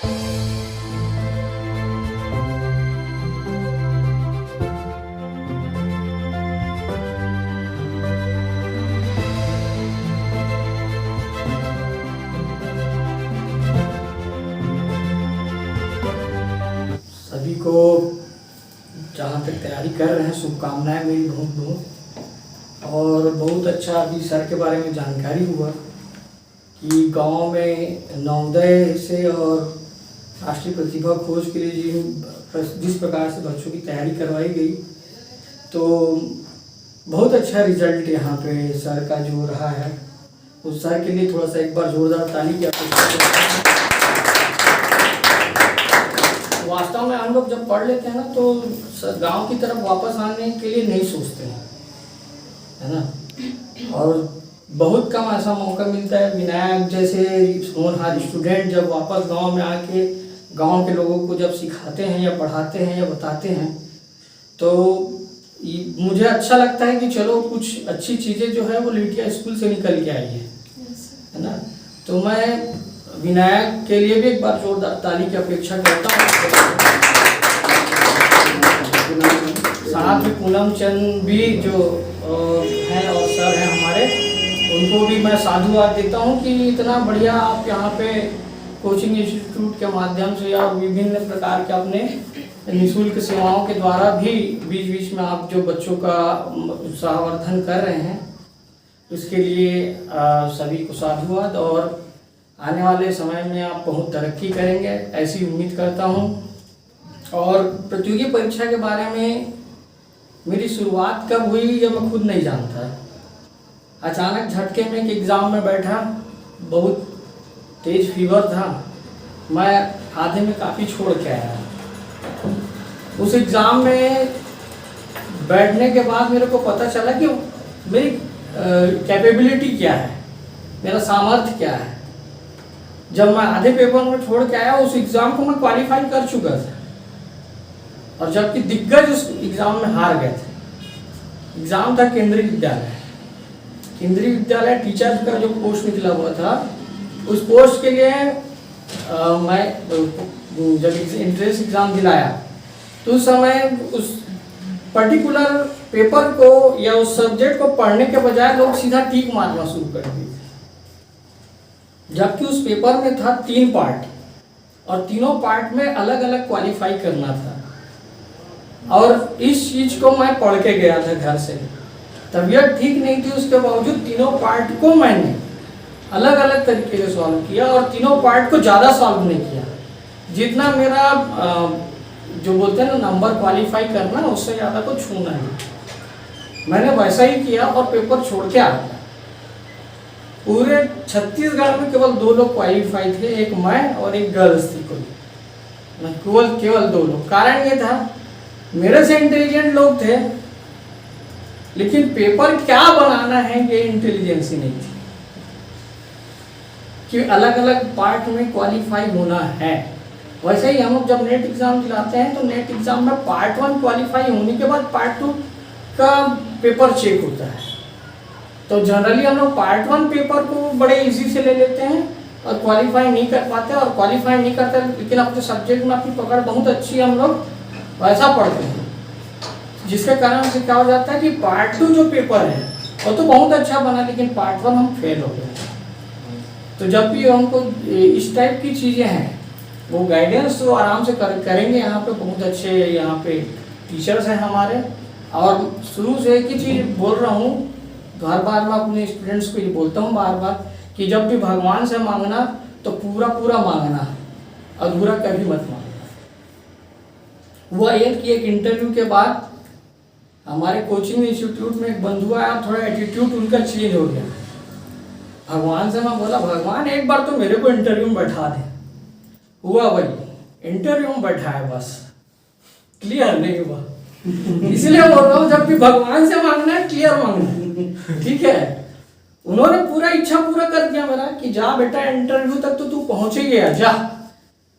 सभी को जहाँ तक तैयारी कर रहे हैं शुभकामनाएं मेरी बहुत बहुत। और बहुत अच्छा अभी सर के बारे में जानकारी हुआ कि गांव में नवोदय से और राष्ट्रीय प्रतिभा खोज के लिए जिस प्रकार से बच्चों की तैयारी करवाई गई, तो बहुत अच्छा रिजल्ट यहाँ पे सर का जो रहा है, उस सर के लिए थोड़ा सा एक बार जोरदार ताली की आवश्यकता। वास्तव में हम लोग जब पढ़ लेते हैं ना, तो गांव की तरफ वापस आने के लिए नहीं सोचते हैं, है ना। और बहुत कम ऐसा मौका मिलता है। विनायक जैसे होनहार स्टूडेंट जब वापस गांव में आके गांव के लोगों को जब सिखाते हैं या पढ़ाते हैं या बताते हैं, तो मुझे अच्छा लगता है कि चलो कुछ अच्छी चीज़ें जो है वो लिटिया स्कूल से निकल के आई है ना। तो मैं विनायक के लिए भी एक बार जोरदार ताली की अपेक्षा करता हूँ। साथ में पूनम चंद भी जो हैं और सर हैं हमारे, उनको भी मैं साधुवाद देता हूँ कि इतना बढ़िया आप यहाँ पे कोचिंग इंस्टीट्यूट के माध्यम से या विभिन्न प्रकार के अपने निःशुल्क सेवाओं के द्वारा भी बीच बीच में आप जो बच्चों का उत्साहवर्धन कर रहे हैं, उसके लिए सभी को साधुवाद। और आने वाले समय में आप बहुत तरक्की करेंगे ऐसी उम्मीद करता हूँ। और प्रतियोगी परीक्षा के बारे में मेरी शुरुआत कब हुई ये मैं खुद नहीं जानता। अचानक झटके में एक एग्ज़ाम में बैठा, बहुत तेज फीवर था, मैं आधे में काफ़ी छोड़ के आया। उस एग्ज़ाम में बैठने के बाद मेरे को पता चला कि मेरी कैपेबिलिटी क्या है, मेरा सामर्थ्य क्या है। जब मैं आधे पेपर में छोड़ के आया, उस एग्ज़ाम को मैं क्वालिफाई कर चुका था, और जबकि दिग्गज उस एग्ज़ाम में हार गए थे। एग्ज़ाम था केंद्रीय विद्यालय टीचर का जो पोस्ट निकला हुआ था, उस पोस्ट के लिए मैं जब एंट्रेंस एग्ज़ाम दिलाया, तो उस समय उस पर्टिकुलर पेपर को या उस सब्जेक्ट को पढ़ने के बजाय लोग सीधा टीक मारना शुरू कर दिए। जबकि उस पेपर में था 3 पार्ट, और तीनों पार्ट में अलग अलग क्वालिफाई करना था। और इस चीज़ को मैं पढ़ के गया था घर से, तबीयत ठीक नहीं थी, उसके बावजूद तीनों पार्ट को मैंने अलग अलग तरीके से सॉल्व किया, और तीनों पार्ट को ज़्यादा सॉल्व नहीं किया। जितना मेरा जो बोलते हैं ना नंबर क्वालिफाई करना, उससे ज़्यादा को छूना है, मैंने वैसा ही किया और पेपर छोड़ के आ गया। पूरे छत्तीसगढ़ में केवल 2 लोग क्वालिफाई थे, एक मैं और एक गर्ल्स थी कोई, केवल 2 लोग। कारण ये था, मेरे से इंटेलिजेंट लोग थे, लेकिन पेपर क्या बनाना है ये इंटेलिजेंस ही नहीं थी कि अलग अलग पार्ट में क्वालिफाई होना है। वैसे ही हम लोग जब नेट एग्ज़ाम दिलाते हैं, तो नेट एग्ज़ाम में पार्ट 1 क्वालिफाई होने के बाद पार्ट 2 का पेपर चेक होता है। तो जनरली हम लोग पार्ट 1 पेपर को बड़े इजी से ले लेते हैं और क्वालिफाई नहीं कर पाते, और क्वालिफाई नहीं करते, लेकिन अपने सब्जेक्ट में अपनी पकड़ बहुत अच्छी है, हम लोग वैसा पढ़ते हैं, जिसके कारण से क्या हो जाता है कि पार्ट 2 जो पेपर है वो तो बहुत अच्छा बना, लेकिन पार्ट 1 हम फेल हो गए। तो जब भी हमको इस टाइप की चीज़ें हैं, वो गाइडेंस तो आराम से करेंगे। यहाँ पे बहुत अच्छे यहाँ पे टीचर्स हैं हमारे, और शुरू से एक ही चीज़ बोल रहा हूँ, हर बार मैं अपने स्टूडेंट्स को ये बोलता हूँ बार बार कि जब भी भगवान से मांगना तो पूरा पूरा मांगना, अधूरा कभी मत मांगना। हुआ ये कि एक इंटरव्यू के बाद हमारे कोचिंग इंस्टीट्यूट में एक बंधु आया, थोड़ा एटीट्यूड उनका चेंज हो गया। भगवान से मैं बोला, भगवान एक बार तो मेरे को इंटरव्यू में बैठा दे। हुआ वही, इंटरव्यू में बैठाया, बस क्लियर नहीं हुआ। इसलिए बोल रहा हूँ, जब भी भगवान से मांगना है क्लियर मांगना है, ठीक है। उन्होंने पूरा इच्छा पूरा कर दिया मेरा कि जा बेटा, इंटरव्यू तक तो तू पहुंच ही गया, जा,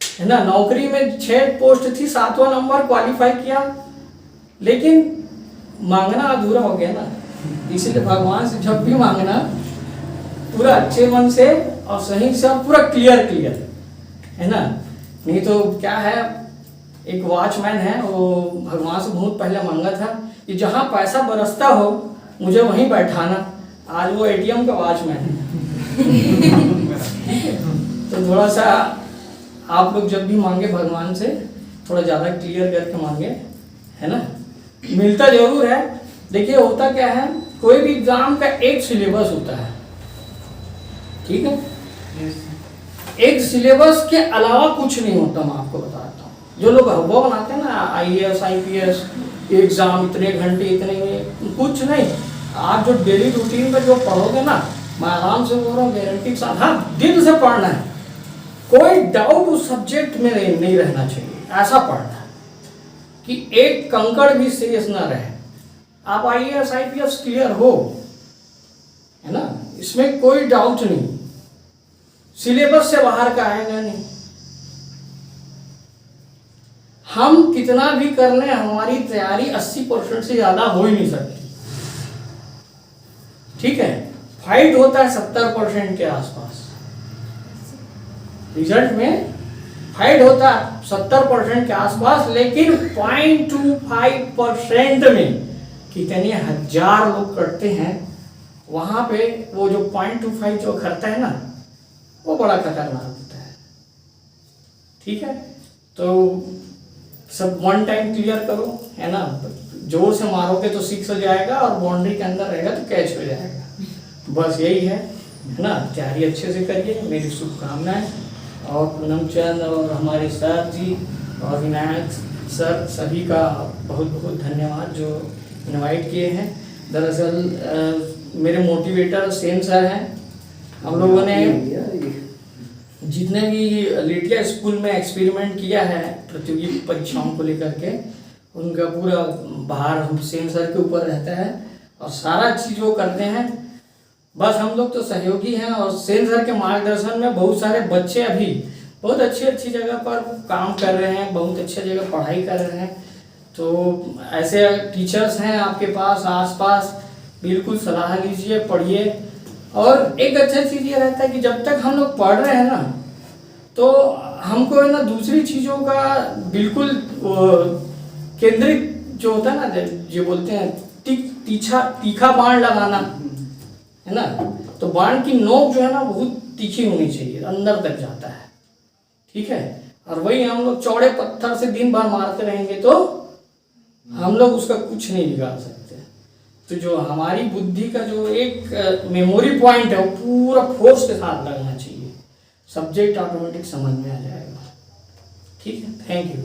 है ना। नौकरी में 6 पोस्ट थी, 7वां नंबर क्वालिफाई किया, लेकिन मांगना अधूरा हो गया ना। इसलिए भगवान से जब भी मांगना पूरा अच्छे मन से और सही से, और पूरा क्लियर, है ना। नहीं तो क्या है, एक वॉचमैन है, वो भगवान से बहुत पहले मांगा था कि जहाँ पैसा बरसता हो मुझे वहीं बैठाना। आज वो एटीएम का वॉचमैन है। तो थोड़ा सा आप लोग जब भी मांगे भगवान से थोड़ा ज़्यादा क्लियर करके मांगे, है ना। मिलता जरूर है। देखिए होता क्या है, कोई भी एग्जाम का एक सिलेबस होता है, ठीक है। एक सिलेबस के अलावा कुछ नहीं होता, मैं आपको बताता हूँ। जो लोग वो बनाते हैं ना IAS IPS एग्जाम इतने घंटे इतने, कुछ नहीं। आप जो डेली रूटीन में जो पढ़ोगे ना, मैं आराम से बोल रहा हूँ गारंटी के साथ, हाँ दिल से पढ़ना है, कोई डाउट उस सब्जेक्ट में नहीं रहना चाहिए। ऐसा पढ़ना है कि एक कंकड़ भी शेष ना रहे। आप IAS IPS क्लियर हो, है ना, इसमें कोई डाउट नहीं। सिलेबस से बाहर का आएगा नहीं। हम कितना भी कर लें, हमारी तैयारी 80% से ज्यादा हो ही नहीं सकती, ठीक है। फाइट होता है 70% के आसपास, रिजल्ट में फाइट होता है 70% के आसपास, लेकिन 0.25% में कितने हजार लोग करते हैं। वहां पे वो जो 0.25 जो करता है ना, वो बड़ा खतरनाक होता है, ठीक है। तो सब वन टाइम क्लियर करो, है ना। जोर से मारोगे तो 6 हो जाएगा और बाउंड्री के अंदर रहेगा तो कैच हो जाएगा। बस यही है ना। तैयारी अच्छे से करिए, मेरी शुभकामनाएं। और पूनम चंद और हमारे सर जी और विनायक सर सभी का बहुत बहुत धन्यवाद जो इनवाइट किए हैं। दरअसल मेरे मोटिवेटर सेन सर हैं। हम लोगों ने जितने भी लिटिया स्कूल में एक्सपेरिमेंट किया है प्रतियोगी परीक्षाओं को लेकर के, उनका पूरा भार हम सेन सर के ऊपर रहता है और सारा चीज़ वो करते हैं। बस हम लोग तो सहयोगी हैं और सेन सर के मार्गदर्शन में बहुत सारे बच्चे अभी बहुत अच्छी जगह पर काम कर रहे हैं, बहुत अच्छी जगह पढ़ाई कर रहे हैं। तो ऐसे टीचर्स हैं आपके पास आसपास, बिल्कुल सलाह लीजिए, पढ़िए। और एक अच्छा चीज़ ये रहता है कि जब तक हम लोग पढ़ रहे हैं ना, तो हमको है ना दूसरी चीज़ों का बिल्कुल केंद्रित जो होता है ना, जो बोलते हैं तीखा बाण लगाना, है ना। तो बाण की नोक जो है ना बहुत तीखी होनी चाहिए, अंदर तक जाता है, ठीक है। और वही हम लोग चौड़े पत्थर से दिन भर मारते रहेंगे तो हम लोग उसका कुछ नहीं बिगाड़ सकते। तो जो हमारी बुद्धि का जो एक मेमोरी पॉइंट है वो पूरा फोर्स के साथ लगना चाहिए, सब्जेक्ट ऑटोमेटिक समझ में आ जाएगा, ठीक है। Thank you.